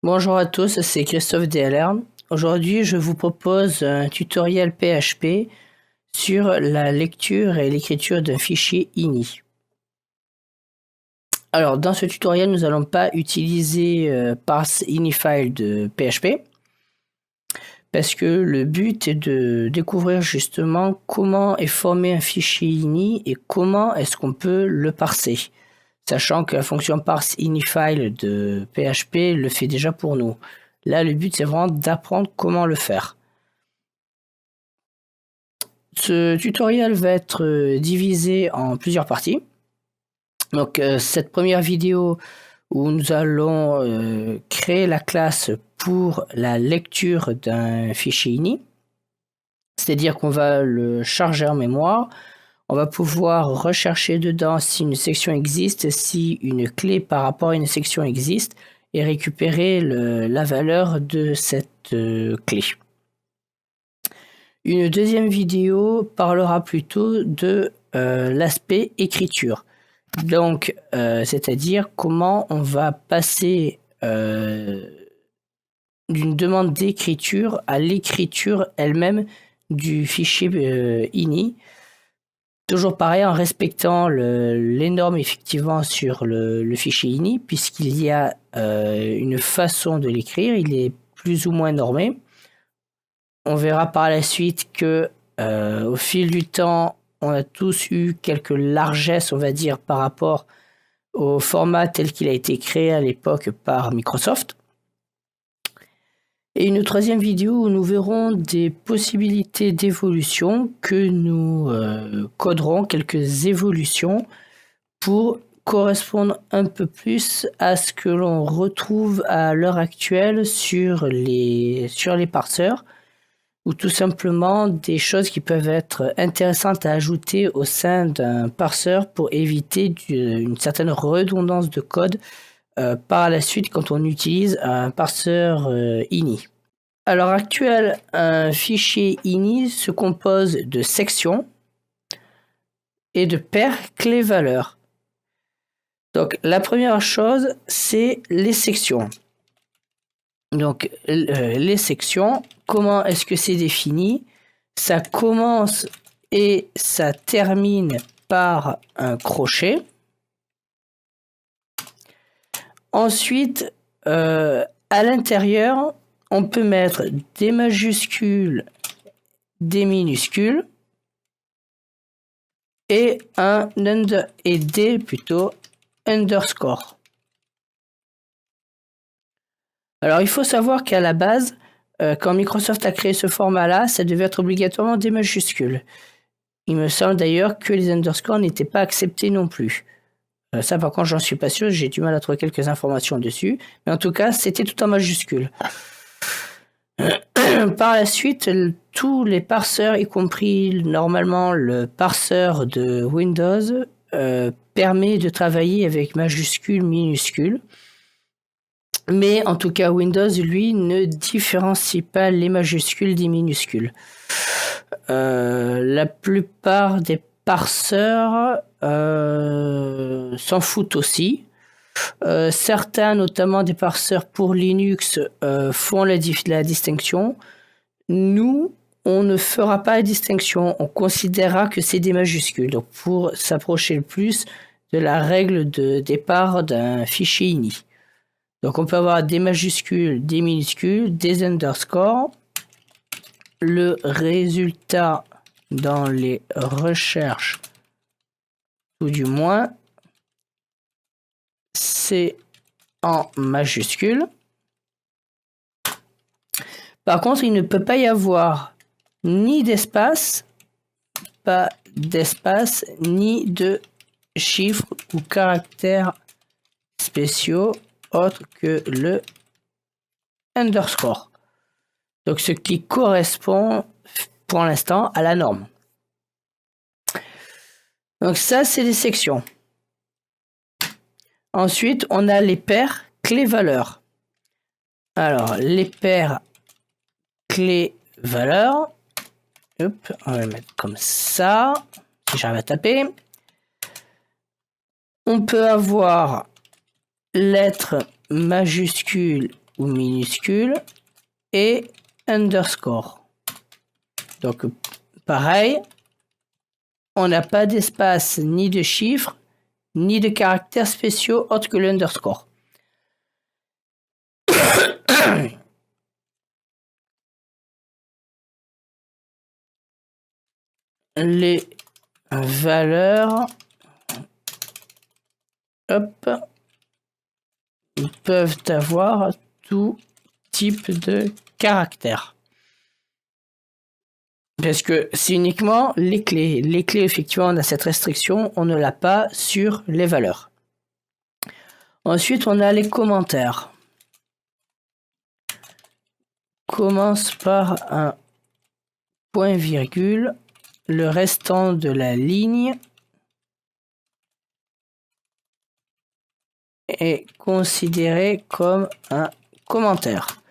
Bonjour à tous, c'est Christophe DLR. Aujourd'hui, je vous propose un tutoriel PHP sur la lecture et l'écriture d'un fichier ini. Alors, dans ce tutoriel, nous n'allons pas utiliser parse ini-file de PHP parce que le but est de découvrir justement comment est formé un fichier ini et comment est-ce qu'on peut le parser, sachant que la fonction parse ini-file de PHP le fait déjà pour nous. Là, le but, c'est vraiment d'apprendre comment le faire. Ce tutoriel va être divisé en plusieurs parties. Donc, cette première vidéo où nous allons créer la classe pour la lecture d'un fichier ini, c'est-à-dire qu'on va le charger en mémoire. On va pouvoir rechercher dedans si une section existe, si une clé par rapport à une section existe, et récupérer la valeur de cette clé. Une deuxième vidéo parlera plutôt de l'aspect écriture. Donc, c'est-à-dire comment on va passer d'une demande d'écriture à l'écriture elle-même du fichier ini. Toujours pareil, en respectant les normes effectivement sur le fichier ini, puisqu'il y a une façon de l'écrire, il est plus ou moins normé. On verra par la suite que au fil du temps, on a tous eu quelques largesses, on va dire, par rapport au format tel qu'il a été créé à l'époque par Microsoft. Et une troisième vidéo où nous verrons des possibilités d'évolution, que nous coderons quelques évolutions pour correspondre un peu plus à ce que l'on retrouve à l'heure actuelle sur les parseurs, ou tout simplement des choses qui peuvent être intéressantes à ajouter au sein d'un parseur pour éviter une certaine redondance de code par la suite quand on utilise un parseur ini. À l'heure actuelle, un fichier ini se compose de sections et de paires clés-valeurs. Donc la première chose, c'est les sections. Donc les sections, comment est-ce que c'est défini? Ça commence et ça termine par un crochet. Ensuite, à l'intérieur, on peut mettre des majuscules, des minuscules et des underscore. Alors, il faut savoir qu'à la base, quand Microsoft a créé ce format-là, ça devait être obligatoirement des majuscules. Il me semble d'ailleurs que les underscores n'étaient pas acceptés non plus. Ça, par contre, j'en suis pas sûr, j'ai du mal à trouver quelques informations dessus. Mais en tout cas, c'était tout en majuscules. Par la suite, tous les parseurs, y compris normalement le parseur de Windows, permet de travailler avec majuscules, minuscules. Mais en tout cas, Windows, lui, ne différencie pas les majuscules des minuscules. La plupart des parseurs s'en foutent aussi. Certains, notamment des parseurs pour Linux, font la distinction. Nous, on ne fera pas la distinction. On considérera que c'est des majuscules. Donc, pour s'approcher le plus de la règle de départ d'un fichier ini. Donc, on peut avoir des majuscules, des minuscules, des underscores. Le résultat dans les recherches, tout du moins, c'est en majuscule. Par contre, il ne peut pas y avoir ni d'espace, ni de chiffres ou caractères spéciaux autres que le underscore. Donc, ce qui correspond pour l'instant à la norme. Donc, ça, c'est les sections. Ensuite, on a les paires clés-valeurs. Alors, les paires clés-valeurs, on va le mettre comme ça, si j'arrive à taper. On peut avoir lettres majuscules ou minuscule et underscore. Donc pareil, on n'a pas d'espace ni de chiffres ni de caractères spéciaux autres que l'underscore. Les valeurs peuvent avoir tout type de caractère. Parce que c'est uniquement les clés. Les clés, effectivement, on a cette restriction, on ne l'a pas sur les valeurs. Ensuite, on a les commentaires. Commence par un point virgule. Le restant de la ligne est considéré comme un commentaire.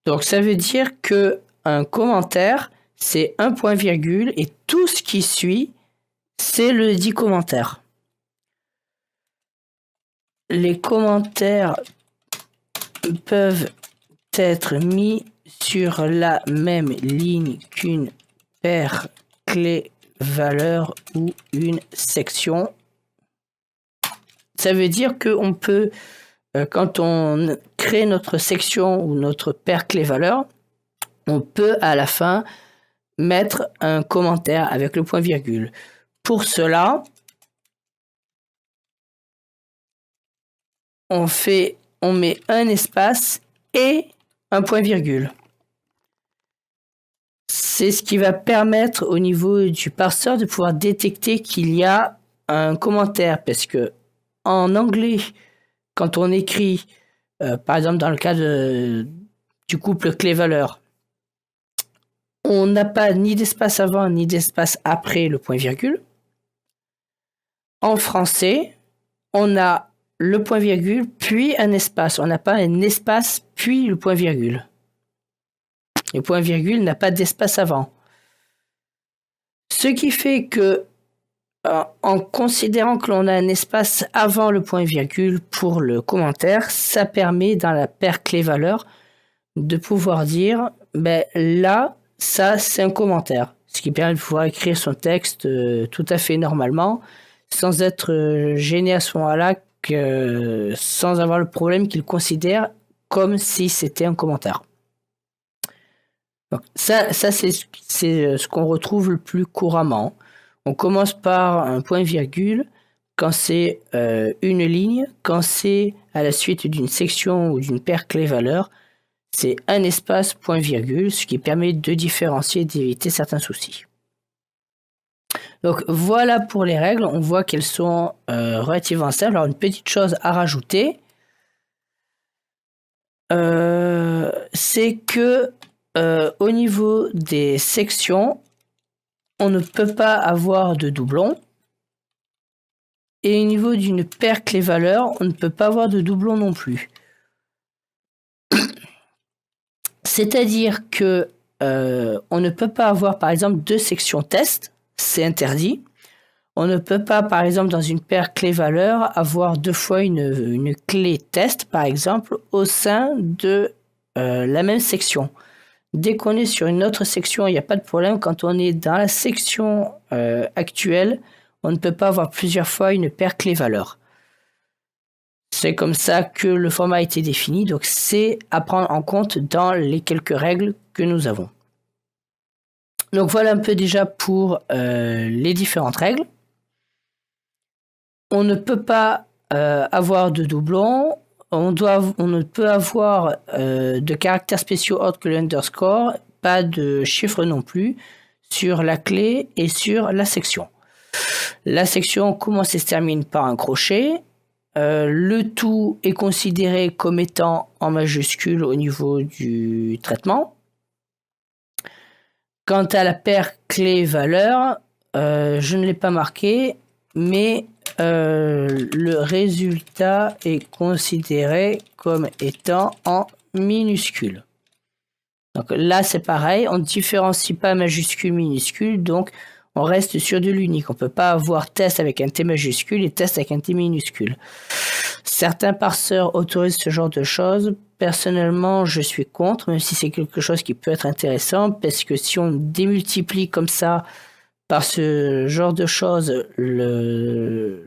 Donc ça veut dire que un commentaire, c'est un point virgule et tout ce qui suit, c'est le dit commentaire. Les commentaires peuvent être mis sur la même ligne qu'une paire clé valeur ou une section. Ça veut dire qu'on peut, quand on crée notre section ou notre paire clé valeur, on peut à la fin mettre un commentaire avec le point virgule. Pour cela, on met un espace et un point virgule. C'est ce qui va permettre au niveau du parseur de pouvoir détecter qu'il y a un commentaire, parce que en anglais, quand on écrit, par exemple dans le cas du couple clé-valeur, on n'a pas ni d'espace avant ni d'espace après le point virgule. En français, on a le point virgule puis un espace. On n'a pas un espace puis le point virgule. Le point virgule n'a pas d'espace avant. Ce qui fait que, en considérant que l'on a un espace avant le point virgule pour le commentaire, ça permet dans la paire clé-valeur de pouvoir dire, ben là, ça c'est un commentaire. Ce qui permet de pouvoir écrire son texte tout à fait normalement, sans être gêné à ce moment-là, sans avoir le problème qu'il considère comme si c'était un commentaire. Donc ça c'est ce qu'on retrouve le plus couramment. On commence par un point virgule quand c'est une ligne, quand c'est à la suite d'une section ou d'une paire clé-valeur, c'est un espace point virgule, ce qui permet de différencier et d'éviter certains soucis. Donc voilà pour les règles, on voit qu'elles sont relativement simples. Alors une petite chose à rajouter, c'est que au niveau des sections, on ne peut pas avoir de doublons. Et au niveau d'une paire clé-valeur, on ne peut pas avoir de doublons non plus. C'est-à-dire que on ne peut pas avoir, par exemple, deux sections test, c'est interdit. On ne peut pas, par exemple, dans une paire clé-valeur, avoir deux fois une clé test, par exemple, au sein de la même section. Dès qu'on est sur une autre section, il n'y a pas de problème. Quand on est dans la section actuelle, on ne peut pas avoir plusieurs fois une paire clé-valeur. C'est comme ça que le format a été défini, donc c'est à prendre en compte dans les quelques règles que nous avons. Donc voilà un peu déjà pour les différentes règles. On ne peut pas avoir de doublons. On ne peut avoir de caractères spéciaux autres que l'underscore, pas de chiffres non plus sur la clé et sur la section. La section commence et se termine par un crochet. Le tout est considéré comme étant en majuscule au niveau du traitement. Quant à la paire clé-valeur, je ne l'ai pas marqué, mais le résultat est considéré comme étant en minuscule. Donc là, c'est pareil, on ne différencie pas majuscule, minuscule, donc on reste sur de l'unique. On ne peut pas avoir test avec un T majuscule et test avec un T minuscule. Certains parseurs autorisent ce genre de choses personnellement, je suis contre, même si c'est quelque chose qui peut être intéressant, parce que si on démultiplie comme ça par ce genre de choses, le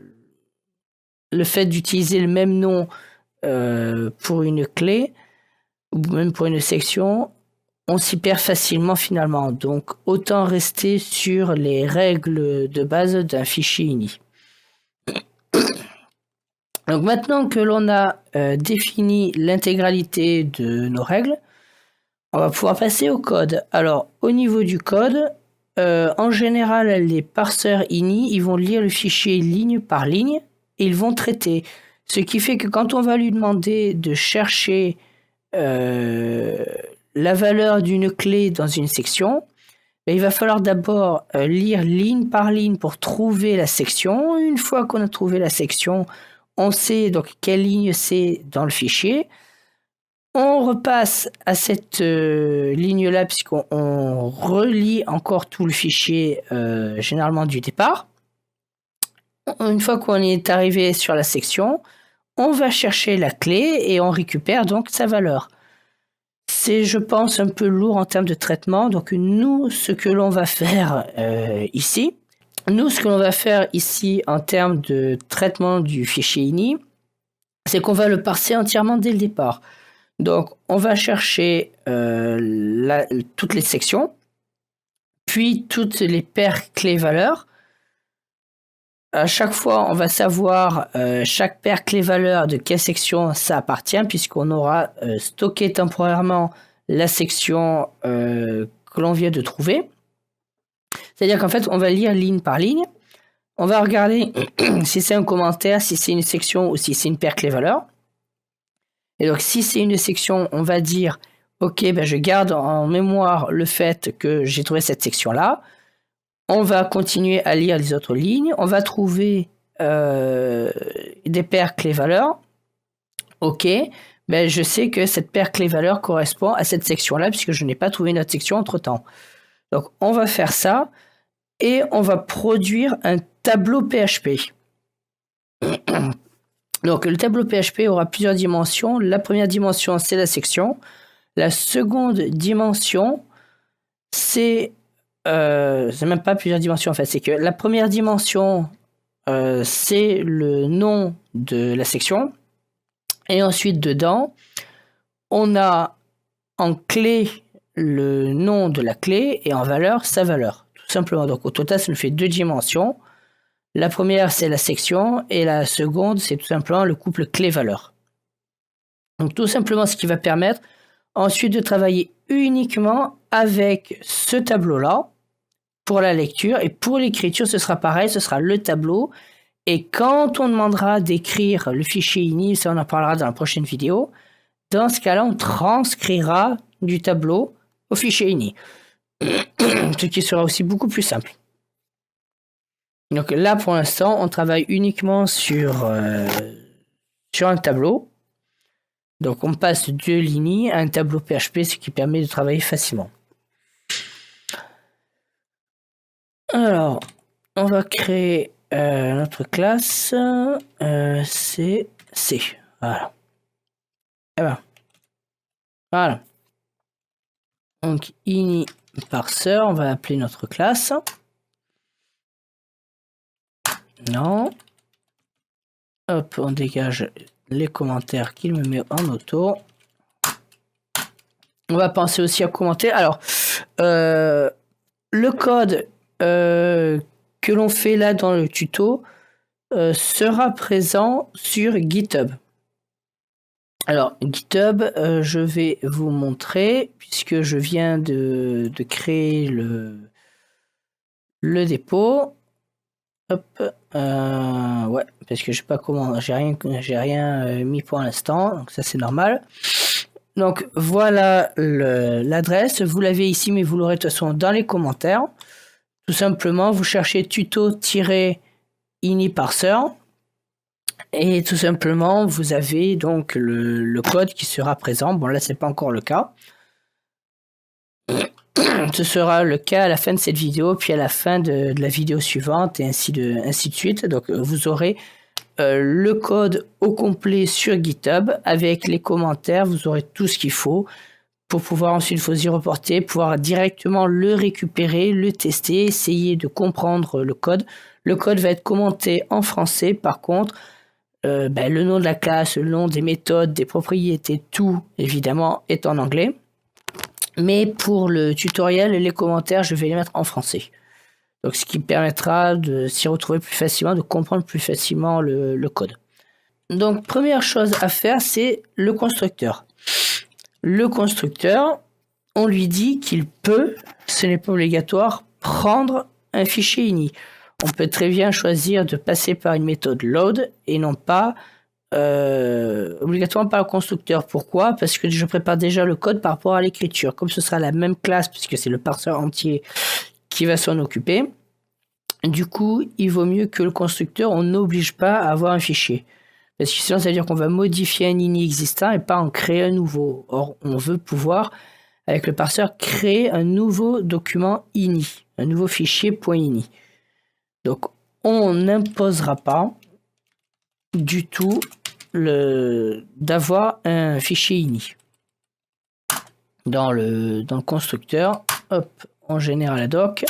fait d'utiliser le même nom pour une clé, ou même pour une section, on s'y perd facilement finalement. Donc autant rester sur les règles de base d'un fichier ini. Donc maintenant que l'on a défini l'intégralité de nos règles, on va pouvoir passer au code. Alors au niveau du code, en général les parseurs ini, ils vont lire le fichier ligne par ligne et ils vont traiter. Ce qui fait que quand on va lui demander de chercher la valeur d'une clé dans une section, il va falloir d'abord lire ligne par ligne pour trouver la section. Une fois qu'on a trouvé la section, on sait donc quelle ligne c'est dans le fichier. On repasse à cette ligne-là puisqu'on relie encore tout le fichier généralement du départ. Une fois qu'on est arrivé sur la section, on va chercher la clé et on récupère donc sa valeur. C'est, je pense, un peu lourd en termes de traitement. Donc nous, ce que l'on va faire ici, en termes de traitement du fichier ini, c'est qu'on va le parser entièrement dès le départ. Donc on va chercher toutes les sections, puis toutes les paires clés-valeurs. À chaque fois, on va savoir chaque paire clé-valeur de quelle section ça appartient, puisqu'on aura stocké temporairement la section que l'on vient de trouver. C'est-à-dire qu'en fait, on va lire ligne par ligne. On va regarder si c'est un commentaire, si c'est une section ou si c'est une paire clé-valeur. Et donc, si c'est une section, on va dire « Ok, je garde en mémoire le fait que j'ai trouvé cette section-là. » On va continuer à lire les autres lignes. On va trouver des paires clés-valeurs. Ok, je sais que cette paire clé-valeur correspond à cette section-là puisque je n'ai pas trouvé une autre section entre-temps. Donc, on va faire ça et on va produire un tableau PHP. Donc, le tableau PHP aura plusieurs dimensions. La première dimension, c'est la section. La seconde dimension, c'est même pas plusieurs dimensions en fait, c'est que la première dimension c'est le nom de la section et ensuite dedans on a en clé le nom de la clé et en valeur sa valeur, tout simplement. Donc au total ça nous fait deux dimensions. La première c'est la section et la seconde c'est tout simplement le couple clé-valeur. Donc tout simplement ce qui va permettre ensuite de travailler uniquement avec ce tableau-là pour la lecture, et pour l'écriture, ce sera pareil, ce sera le tableau. Et quand on demandera d'écrire le fichier ini, ça on en parlera dans la prochaine vidéo, dans ce cas-là, on transcrira du tableau au fichier ini, ce qui sera aussi beaucoup plus simple. Donc là, pour l'instant, on travaille uniquement sur un tableau. Donc on passe de l'ini à un tableau PHP, ce qui permet de travailler facilement. Alors, on va créer notre classe C. Voilà. Et ben, voilà. Donc ini parser, on va appeler notre classe. Non. Hop, on dégage les commentaires qu'il me met en auto. On va penser aussi à commenter. Alors, le code que l'on fait là dans le tuto sera présent sur GitHub. Alors, GitHub, je vais vous montrer, puisque je viens de créer le dépôt. Hop, ouais, parce que je sais pas comment, j'ai rien mis pour l'instant, donc ça c'est normal. Donc voilà l'adresse, vous l'avez ici, mais vous l'aurez de toute façon dans les commentaires. Tout simplement, vous cherchez tuto-ini parser et tout simplement, vous avez donc le code qui sera présent. Bon, là, c'est pas encore le cas. Ce sera le cas à la fin de cette vidéo, puis à la fin de la vidéo suivante, et ainsi de suite. Donc, vous aurez le code au complet sur GitHub avec les commentaires. Vous aurez tout ce qu'il faut pour pouvoir ensuite vous y reporter, pouvoir directement le récupérer, le tester, essayer de comprendre le code. Le code va être commenté en français. Par contre, le nom de la classe, le nom des méthodes, des propriétés, tout évidemment est en anglais. Mais pour le tutoriel et les commentaires, je vais les mettre en français. Donc, ce qui permettra de s'y retrouver plus facilement, de comprendre plus facilement le code. Donc, première chose à faire, c'est le constructeur. Le constructeur, on lui dit qu'il peut, ce n'est pas obligatoire, prendre un fichier ini. On peut très bien choisir de passer par une méthode load et non pas obligatoirement par le constructeur. Pourquoi? Parce que je prépare déjà le code par rapport à l'écriture. Comme ce sera la même classe, puisque c'est le parseur entier qui va s'en occuper, du coup, il vaut mieux que le constructeur, on n'oblige pas à avoir un fichier. Parce que sinon, ça veut dire qu'on va modifier un ini existant et pas en créer un nouveau. Or, on veut pouvoir, avec le parseur, créer un nouveau document ini, un nouveau fichier .ini. Donc, on n'imposera pas du tout d'avoir un fichier ini. Dans le constructeur, hop, on génère la doc.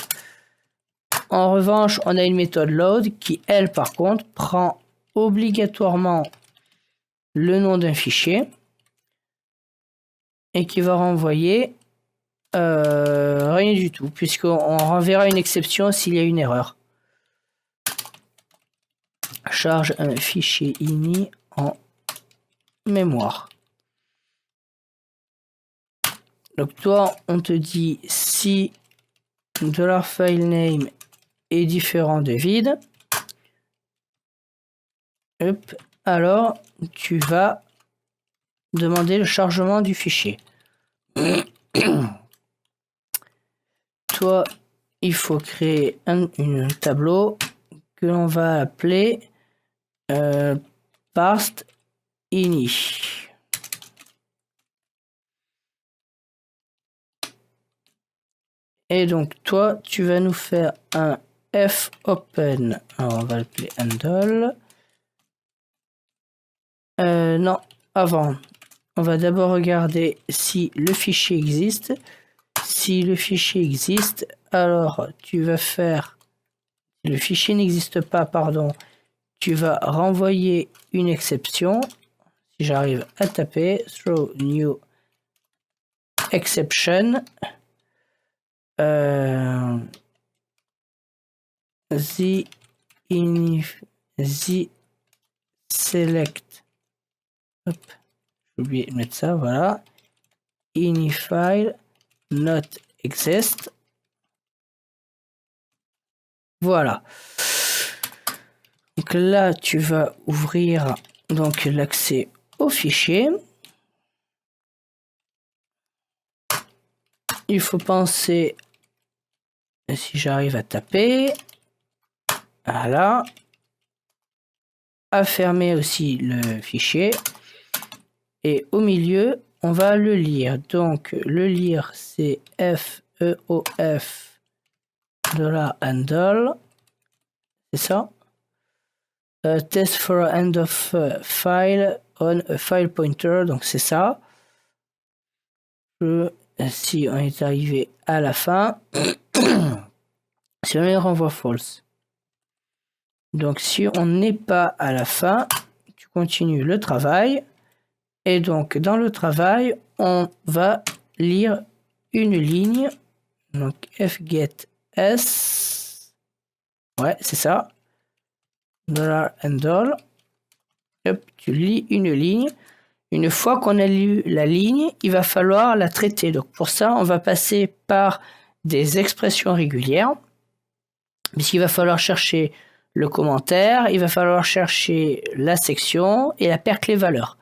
En revanche, on a une méthode load qui, elle, par contre, prend obligatoirement le nom d'un fichier et qui va renvoyer rien du tout, puisqu'on renverra une exception s'il y a une erreur. Charge un fichier ini en mémoire. Donc toi, on te dit si $filename est différent de vide, hop, alors tu vas demander le chargement du fichier. Toi, il faut créer un tableau que l'on va appeler parsed ini. Et donc toi, tu vas nous faire un fopen. Alors on va l'appeler handle. Non, avant, on va d'abord regarder si le fichier existe. Si le fichier existe, alors tu vas faire, si le fichier n'existe pas, pardon, tu vas renvoyer une exception. Si j'arrive à taper, throw new exception. The select, hop, j'ai oublié de mettre ça, voilà, ini file not exist, voilà. Donc là tu vas ouvrir donc l'accès au fichier. Il faut penser, si j'arrive à taper, voilà, à fermer aussi le fichier. Et au milieu, on va le lire. Donc, le lire, c'est FEOF $handle. C'est ça. Test for end of file on a file pointer. Donc, c'est ça. Si on est arrivé à la fin, si on les renvoie false. Donc, si on n'est pas à la fin, tu continues le travail. Et donc, dans le travail, on va lire une ligne. Donc, fget s. Ouais, c'est ça. $handle. Hop, tu lis une ligne. Une fois qu'on a lu la ligne, il va falloir la traiter. Donc, pour ça, on va passer par des expressions régulières. Puisqu'il va falloir chercher le commentaire, il va falloir chercher la section et la paire clé-valeur.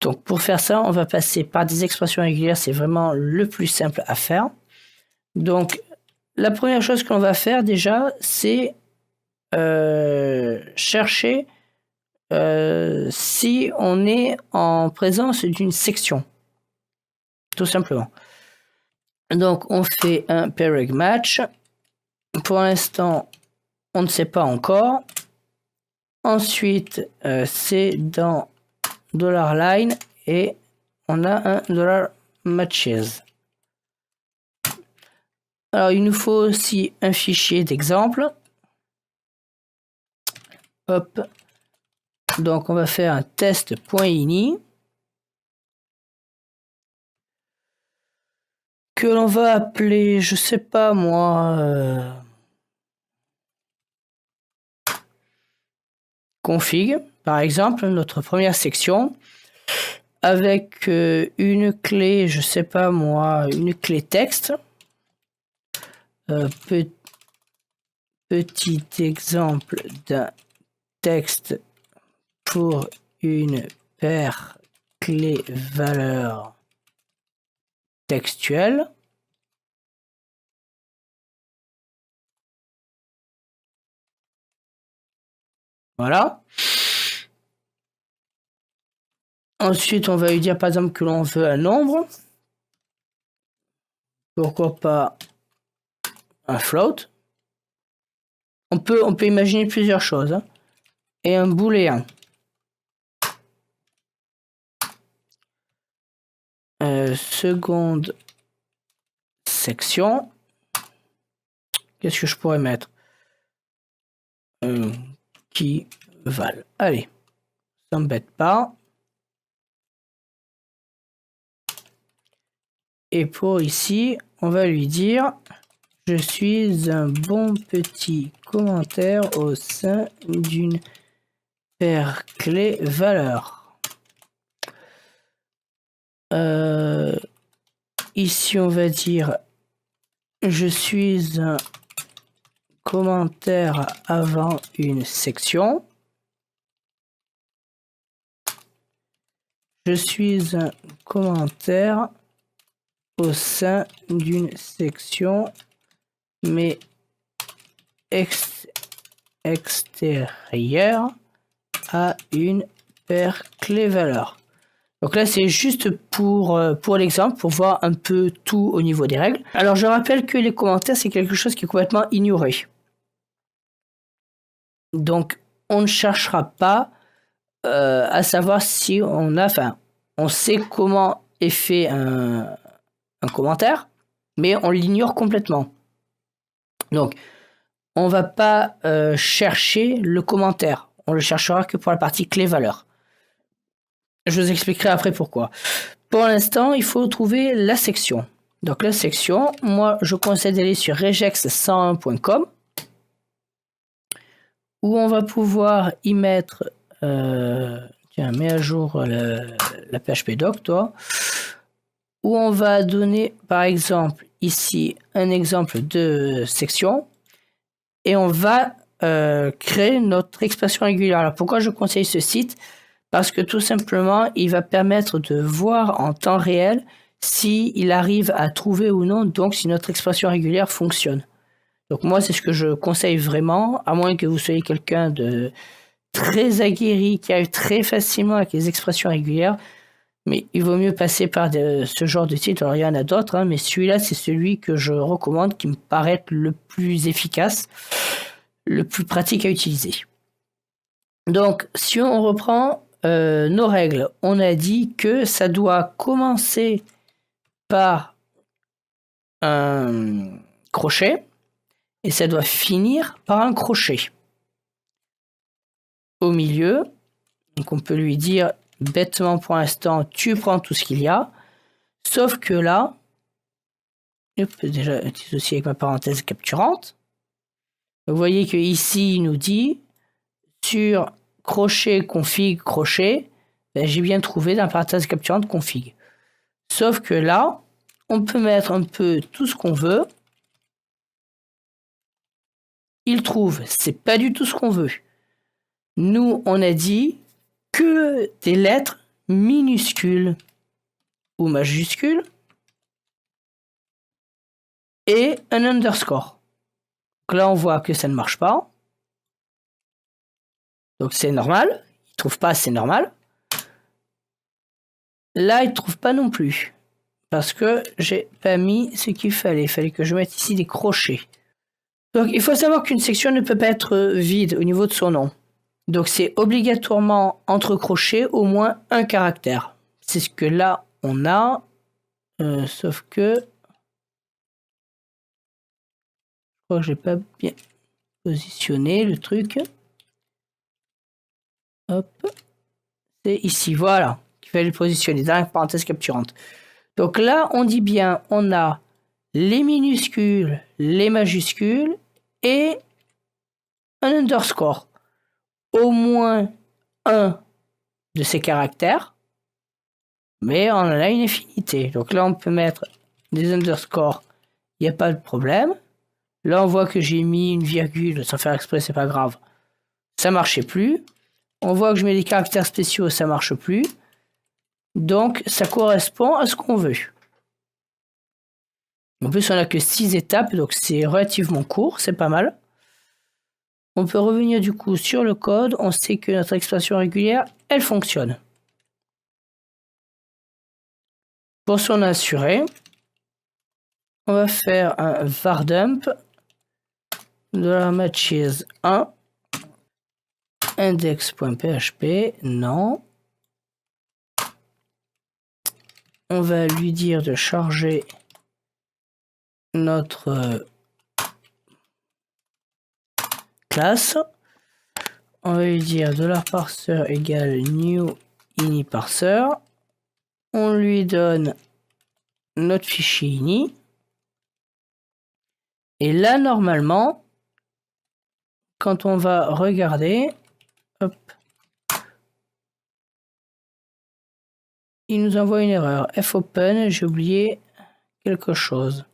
Donc pour faire ça, on va passer par des expressions régulières, c'est vraiment le plus simple à faire. Donc la première chose qu'on va faire déjà, c'est chercher si on est en présence d'une section, tout simplement. Donc on fait un pairing match. Pour l'instant, on ne sait pas encore. Ensuite, c'est dans $line et on a un $matches. Alors, il nous faut aussi un fichier d'exemple. Hop. Donc, on va faire un test.ini que l'on va appeler, je sais pas moi, config, par exemple, notre première section, avec une clé, je sais pas moi, une clé texte. Petit exemple d'un texte pour une paire clé valeur textuelle. Voilà. Ensuite, on va lui dire par exemple que l'on veut un nombre. Pourquoi pas un float. On peut imaginer plusieurs choses. Hein. Et un booléen. Seconde section. Qu'est-ce que je pourrais mettre? Qui valent. Allez, ça m'embête pas. Et pour ici, on va lui dire je suis un bon petit commentaire au sein d'une paire clé valeur. Ici, on va dire je suis un commentaire avant une section. Je suis un commentaire au sein d'une section, mais extérieure à une paire clé valeur. Donc là, c'est juste pour l'exemple, pour voir un peu tout au niveau des règles. Alors, je rappelle que les commentaires, c'est quelque chose qui est complètement ignoré. Donc, on ne cherchera pas à savoir si on a... Enfin, on sait comment est fait un commentaire, mais on l'ignore complètement. Donc, on va pas chercher le commentaire. On le cherchera que pour la partie clé valeur. Je vous expliquerai après pourquoi. Pour l'instant, il faut trouver la section. Donc la section, moi je conseille d'aller sur regex101.com où on va pouvoir y mettre, tiens, mets à jour la PHP doc, toi, où on va donner par exemple ici un exemple de section et on va créer notre expression régulière. Alors pourquoi je conseille ce site? Parce que tout simplement, il va permettre de voir en temps réel s'il arrive à trouver ou non, donc si notre expression régulière fonctionne. Donc moi, c'est ce que je conseille vraiment, à moins que vous soyez quelqu'un de très aguerri, qui arrive très facilement avec les expressions régulières. Mais il vaut mieux passer par ce genre de site. Alors il y en a d'autres, hein, mais celui-là, c'est celui que je recommande, qui me paraît le plus efficace, le plus pratique à utiliser. Donc, si on reprend nos règles, on a dit que ça doit commencer par un crochet et ça doit finir par un crochet. Au milieu, donc on peut lui dire bêtement pour l'instant, tu prends tout ce qu'il y a, sauf que là, déjà un petit souci avec ma parenthèse capturante. Vous voyez que ici il nous dit sur crochet config crochet, ben, j'ai bien trouvé dans la parenthèse capturante config. Sauf que là, on peut mettre un peu tout ce qu'on veut. Il trouve, c'est pas du tout ce qu'on veut. Nous, on a dit que des lettres minuscules ou majuscules et un underscore. Donc là, on voit que ça ne marche pas. Donc c'est normal. Il trouve pas, c'est normal. Là, il trouve pas non plus. Parce que j'ai pas mis ce qu'il fallait. Il fallait que je mette ici des crochets. Donc il faut savoir qu'une section ne peut pas être vide au niveau de son nom. Donc c'est obligatoirement entre crochets au moins un caractère. C'est ce que là on a, sauf que je crois que j'ai pas bien positionné le truc. Hop, c'est ici, voilà, qu'il fallait le positionner dans la parenthèse capturante. Donc là on dit bien, on a les minuscules, les majuscules et un underscore. Au moins un de ces caractères, mais on en a une infinité. Donc là, on peut mettre des underscores, il n'y a pas de problème. Là, on voit que j'ai mis une virgule sans faire exprès, c'est pas grave. Ça marchait plus. On voit que je mets des caractères spéciaux, ça marche plus. Donc, ça correspond à ce qu'on veut. En plus, on n'a que 6 étapes, donc c'est relativement court, c'est pas mal. On peut revenir du coup sur le code. On sait que notre expression régulière, elle fonctionne. Pour s'en assurer, on va faire un vardump $matches1 index.php. Non. On va lui dire de charger notre classe. On va lui dire $parser égale new ini parser. On lui donne notre fichier ini. Et là, normalement, quand on va regarder, hop, il nous envoie une erreur. fopen, j'ai oublié quelque chose.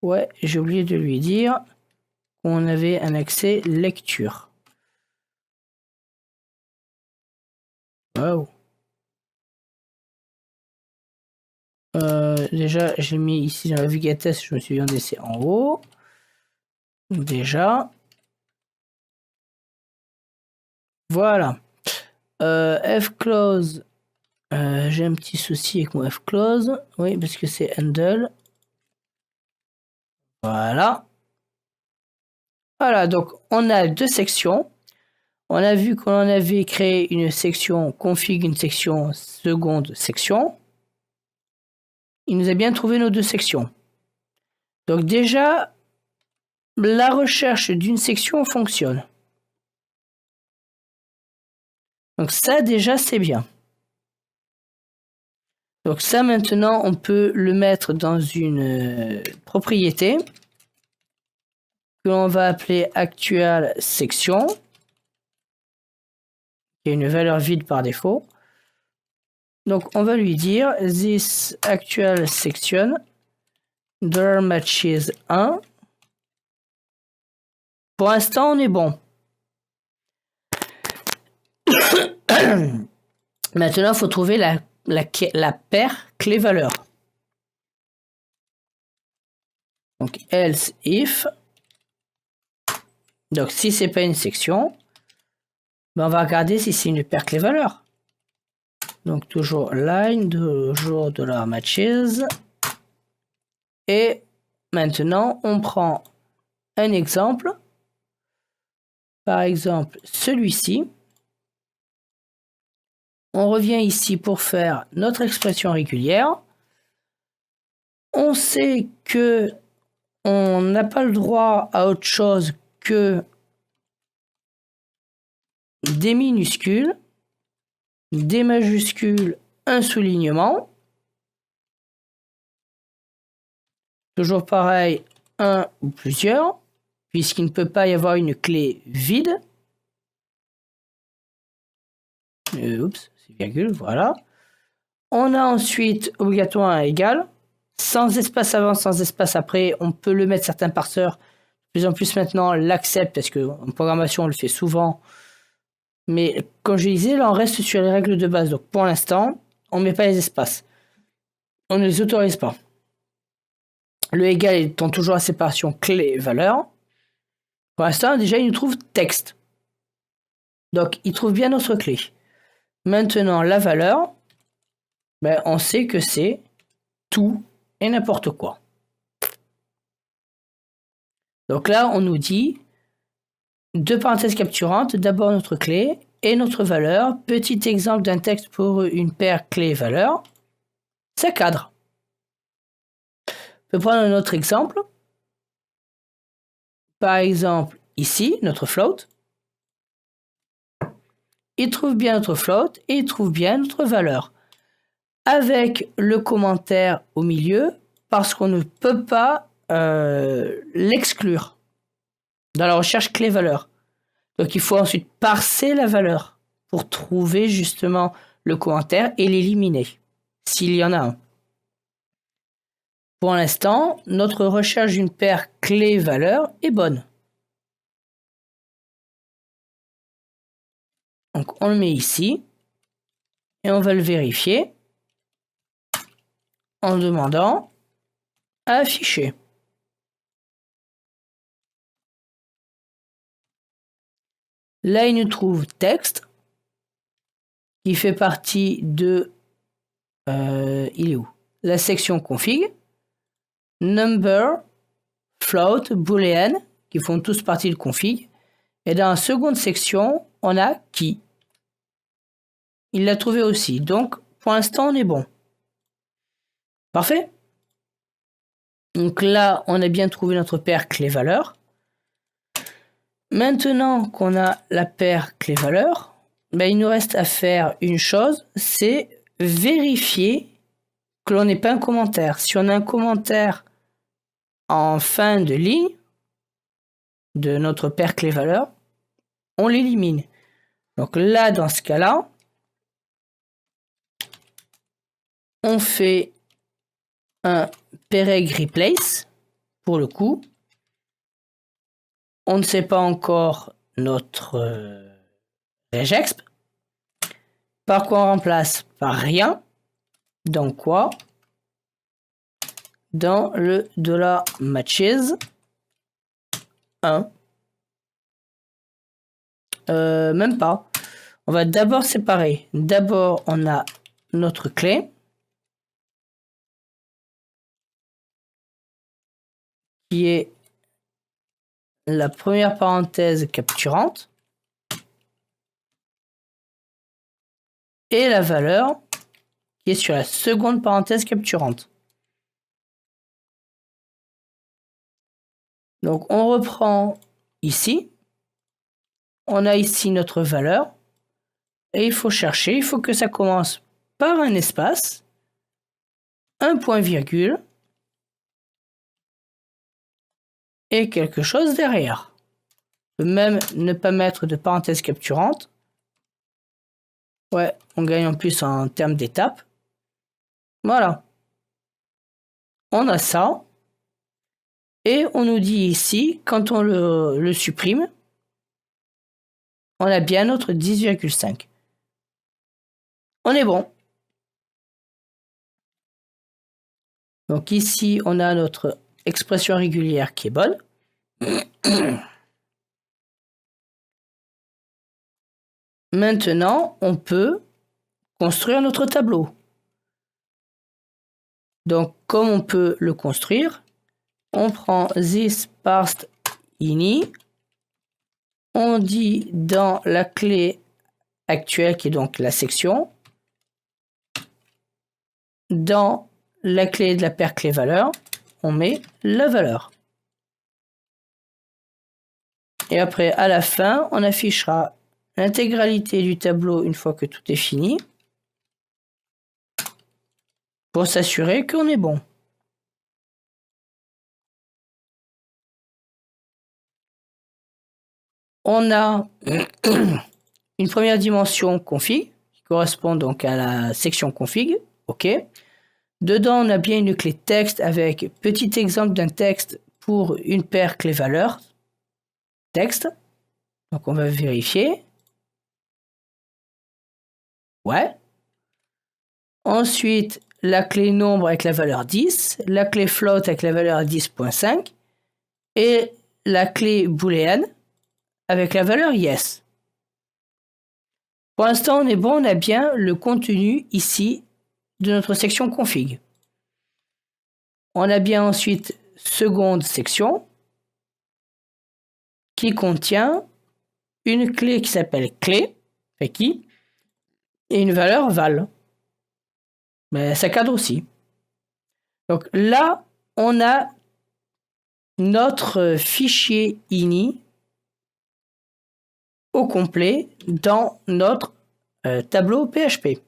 Ouais, j'ai oublié de lui dire qu'on avait un accès lecture. Waouh. Déjà, j'ai mis ici dans la Navigatest, je me suis dit c'est en haut. Déjà. Voilà. fclose. J'ai un petit souci avec mon fclose. Oui, parce que c'est handle. Voilà. Voilà, donc on a deux sections. On a vu qu'on avait créé une section config, une section seconde section. Il nous a bien trouvé nos deux sections. Donc déjà, la recherche d'une section fonctionne. Donc ça déjà c'est bien. Donc ça maintenant on peut le mettre dans une propriété que l'on va appeler actual section, qui est une valeur vide par défaut. Donc on va lui dire this actual section $matches 1. Pour l'instant on est bon. Maintenant il faut trouver la paire clé-valeur. Donc else if. Donc si c'est pas une section, ben on va regarder si c'est une paire clé-valeur. Donc toujours line, toujours $matches. Et maintenant on prend un exemple. Par exemple celui-ci. On revient ici pour faire notre expression régulière. On sait que on n'a pas le droit à autre chose que des minuscules, des majuscules, un soulignement. Toujours pareil, un ou plusieurs, puisqu'il ne peut pas y avoir une clé vide. Oups. Virgule, voilà. On a ensuite obligatoirement un égal, sans espace avant, sans espace après. On peut le mettre, certains parseurs, de plus en plus maintenant l'acceptent, parce qu'en programmation on le fait souvent. Mais comme je disais, là on reste sur les règles de base. Donc pour l'instant, on ne met pas les espaces. On ne les autorise pas. Le égal étant toujours la séparation clé-valeur. Pour l'instant, déjà il nous trouve texte. Donc il trouve bien notre clé. Maintenant, la valeur, ben, on sait que c'est tout et n'importe quoi. Donc là, on nous dit deux parenthèses capturantes, d'abord notre clé et notre valeur. Petit exemple d'un texte pour une paire clé-valeur. Ça cadre. On peut prendre un autre exemple. Par exemple, ici, notre float. Il trouve bien notre float et il trouve bien notre valeur. Avec le commentaire au milieu, parce qu'on ne peut pas l'exclure dans la recherche clé-valeur. Donc il faut ensuite parser la valeur pour trouver justement le commentaire et l'éliminer, s'il y en a un. Pour l'instant, notre recherche d'une paire clé-valeur est bonne. Donc on le met ici et on va le vérifier en demandant à afficher. Là, il nous trouve texte qui fait partie de il est où? La section config, number, float, boolean qui font tous partie de config. Et dans la seconde section, on a key. Il l'a trouvé aussi. Donc, pour l'instant, on est bon. Parfait. Donc là, on a bien trouvé notre paire clé-valeur. Maintenant qu'on a la paire clé-valeur, ben, il nous reste à faire une chose, c'est vérifier que l'on n'ait pas un commentaire. Si on a un commentaire en fin de ligne de notre paire clé-valeur, on l'élimine. Donc là, dans ce cas-là, on fait un pereg replace pour le coup. On ne sait pas encore notre regex. Par quoi on remplace? Par rien. Dans quoi? Dans le $matches 1. Même pas. On va d'abord séparer. D'abord, on a notre clé qui est la première parenthèse capturante et la valeur qui est sur la seconde parenthèse capturante. Donc on reprend ici. On a ici notre valeur et il faut chercher, il faut que ça commence par un espace, un point virgule et quelque chose derrière. On peut même ne pas mettre de parenthèse capturante. Ouais, on gagne en plus en termes d'étapes. Voilà. On a ça. Et on nous dit ici, quand on le supprime, on a bien notre 10,5. On est bon. Donc ici, on a notre expression régulière qui est bonne. Maintenant, on peut construire notre tableau. Donc, comme on peut le construire, on prend this parsed ini, on dit dans la clé actuelle qui est donc la section, dans la clé de la paire clé-valeur, on met la valeur. Et après, à la fin, on affichera l'intégralité du tableau une fois que tout est fini pour s'assurer qu'on est bon. On a une première dimension config qui correspond donc à la section config. OK. Dedans, on a bien une clé texte avec petit exemple d'un texte pour une paire clé-valeur. Texte. Donc, on va vérifier. Ouais. Ensuite, la clé nombre avec la valeur 10, la clé float avec la valeur 10.5 et la clé boolean avec la valeur yes. Pour l'instant, on est bon, on a bien le contenu ici de notre section config. On a bien ensuite seconde section qui contient une clé qui s'appelle clé, fait qui, et une valeur val. Mais ça cadre aussi. Donc là, on a notre fichier ini au complet dans notre tableau PHP.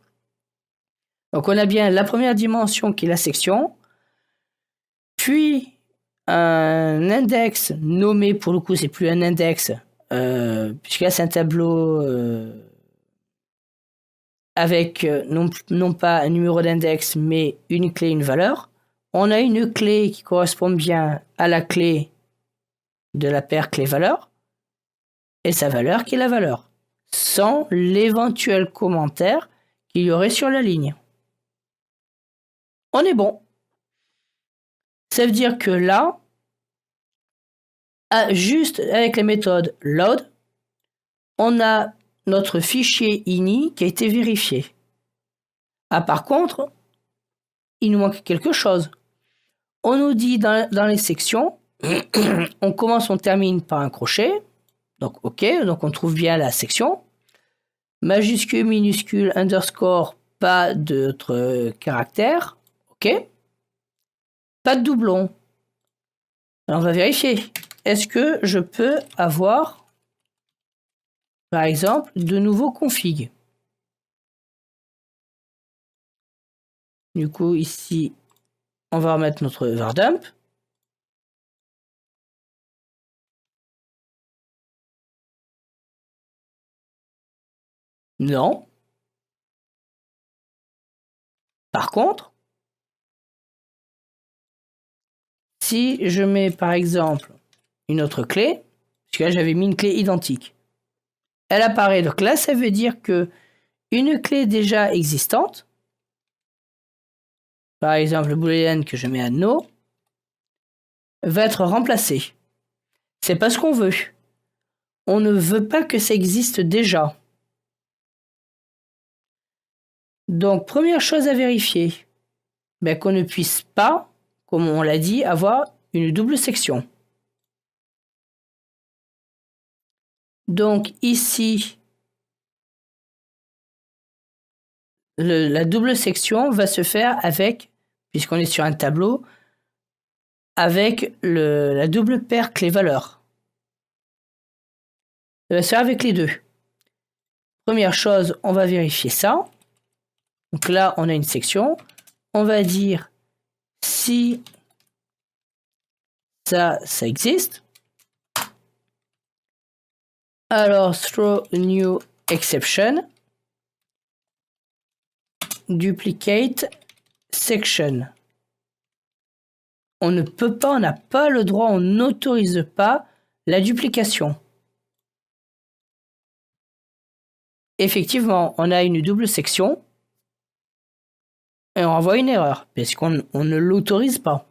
Donc on a bien la première dimension qui est la section, puis un index nommé, pour le coup c'est plus un index, puisque là c'est un tableau avec non pas un numéro d'index mais une clé, une valeur. On a une clé qui correspond bien à la clé de la paire clé-valeur et sa valeur qui est la valeur, sans l'éventuel commentaire qu'il y aurait sur la ligne. On est bon. Ça veut dire que là, juste avec les méthodes load, on a notre fichier ini qui a été vérifié. Ah, par contre, il nous manque quelque chose. On nous dit dans les sections, on commence, on termine par un crochet. Donc, OK, donc on trouve bien la section. Majuscule, minuscule, underscore, pas d'autres caractères. OK. Pas de doublon. Alors, on va vérifier. Est-ce que je peux avoir, par exemple, de nouveaux configs? Du coup, ici, on va remettre notre var_dump. Non. Par contre, si je mets par exemple une autre clé, parce que là j'avais mis une clé identique, elle apparaît. Donc là, ça veut dire que une clé déjà existante, par exemple le boolean que je mets à no, va être remplacée. C'est pas ce qu'on veut. On ne veut pas que ça existe déjà. Donc, première chose à vérifier, qu'on ne puisse pas, comme on l'a dit, avoir une double section. Donc ici, la double section va se faire avec, puisqu'on est sur un tableau, avec la double paire clé-valeur. Ça va se faire avec les deux. Première chose, on va vérifier ça. Donc là, on a une section. On va dire si ça existe. Alors, throw new exception. Duplicate section. On ne peut pas, on n'a pas le droit, on n'autorise pas la duplication. Effectivement, on a une double section et on envoie une erreur parce qu'on ne l'autorise pas.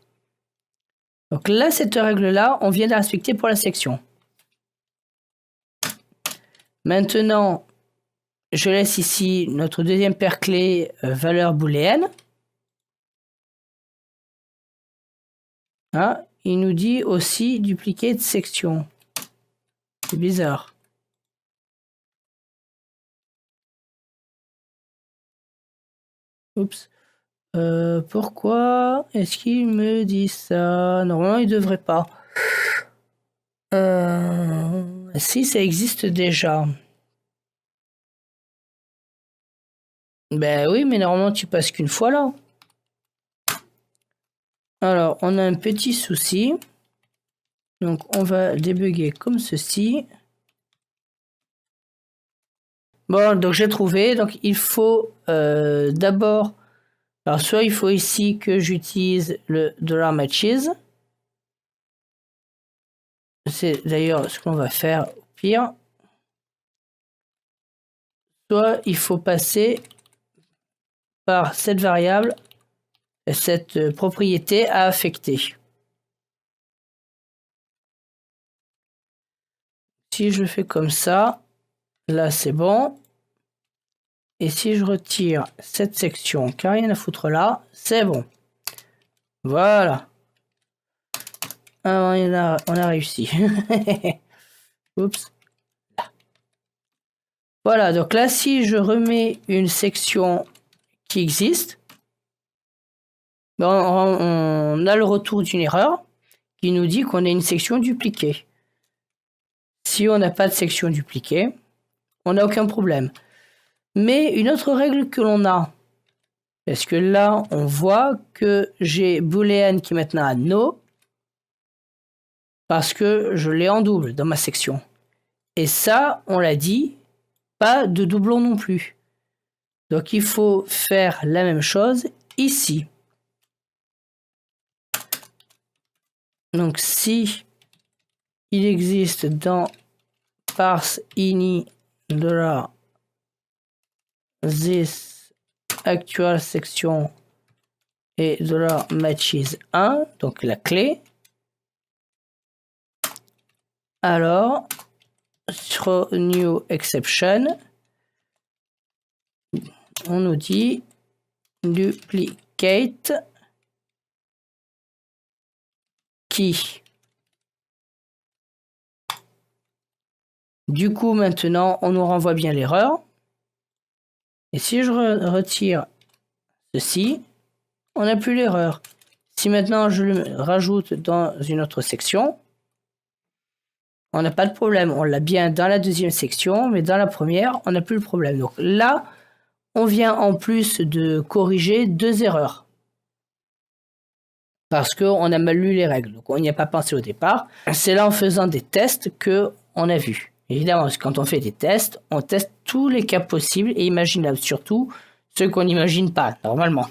Donc là, cette règle-là, on vient de la respecter pour la section. Maintenant, je laisse ici notre deuxième paire clé valeur booléenne. Ah, il nous dit aussi duplicate section. C'est bizarre. Oups. Pourquoi est-ce qu'il me dit ça? Normalement, il devrait pas. Si, ça existe déjà. Ben oui, mais normalement, tu passes qu'une fois là. Alors, on a un petit souci. Donc, on va débugger comme ceci. Bon, donc j'ai trouvé. Donc, il faut d'abord... Alors, soit il faut ici que j'utilise le $matches. C'est d'ailleurs ce qu'on va faire au pire. Soit il faut passer par cette variable, cette propriété à affecter. Si je fais comme ça, là c'est bon. Et si je retire cette section qui n'a rien à foutre là, c'est bon. Voilà. Ah, on a réussi. Oups. Là. Voilà, donc là, si je remets une section qui existe, ben, on a le retour d'une erreur qui nous dit qu'on a une section dupliquée. Si on n'a pas de section dupliquée, on n'a aucun problème. Mais une autre règle que l'on a, parce que là, on voit que j'ai boolean qui est maintenant à no, parce que je l'ai en double dans ma section. Et ça, on l'a dit, pas de doublon non plus. Donc il faut faire la même chose ici. Donc si il existe dans parse ini de la this actual section et de la matches 1, donc la clé, alors sur new exception, on nous dit duplicate key. Du coup, maintenant, on nous renvoie bien l'erreur. Et si je retire ceci, on n'a plus l'erreur. Si maintenant je le rajoute dans une autre section, on n'a pas de problème. On l'a bien dans la deuxième section, mais dans la première, on n'a plus le problème. Donc là, on vient en plus de corriger 2 erreurs. Parce qu'on a mal lu les règles. Donc on n'y a pas pensé au départ. C'est là en faisant des tests qu'on a vu. Évidemment, quand on fait des tests, on teste tous les cas possibles et imaginables, surtout ceux qu'on n'imagine pas, normalement.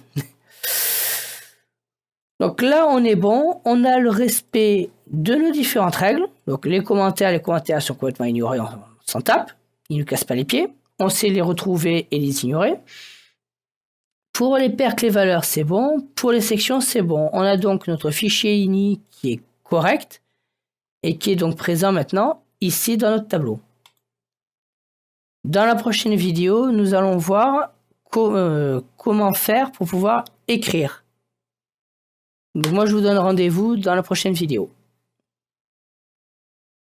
Donc là, on est bon. On a le respect de nos différentes règles. Donc les commentaires sont complètement ignorés, on s'en tape. Ils ne nous cassent pas les pieds. On sait les retrouver et les ignorer. Pour les paires clés-valeurs, c'est bon. Pour les sections, c'est bon. On a donc notre fichier ini qui est correct et qui est donc présent maintenant ici dans notre tableau. Dans la prochaine vidéo, nous allons voir comment faire pour pouvoir écrire. Donc moi, je vous donne rendez-vous dans la prochaine vidéo.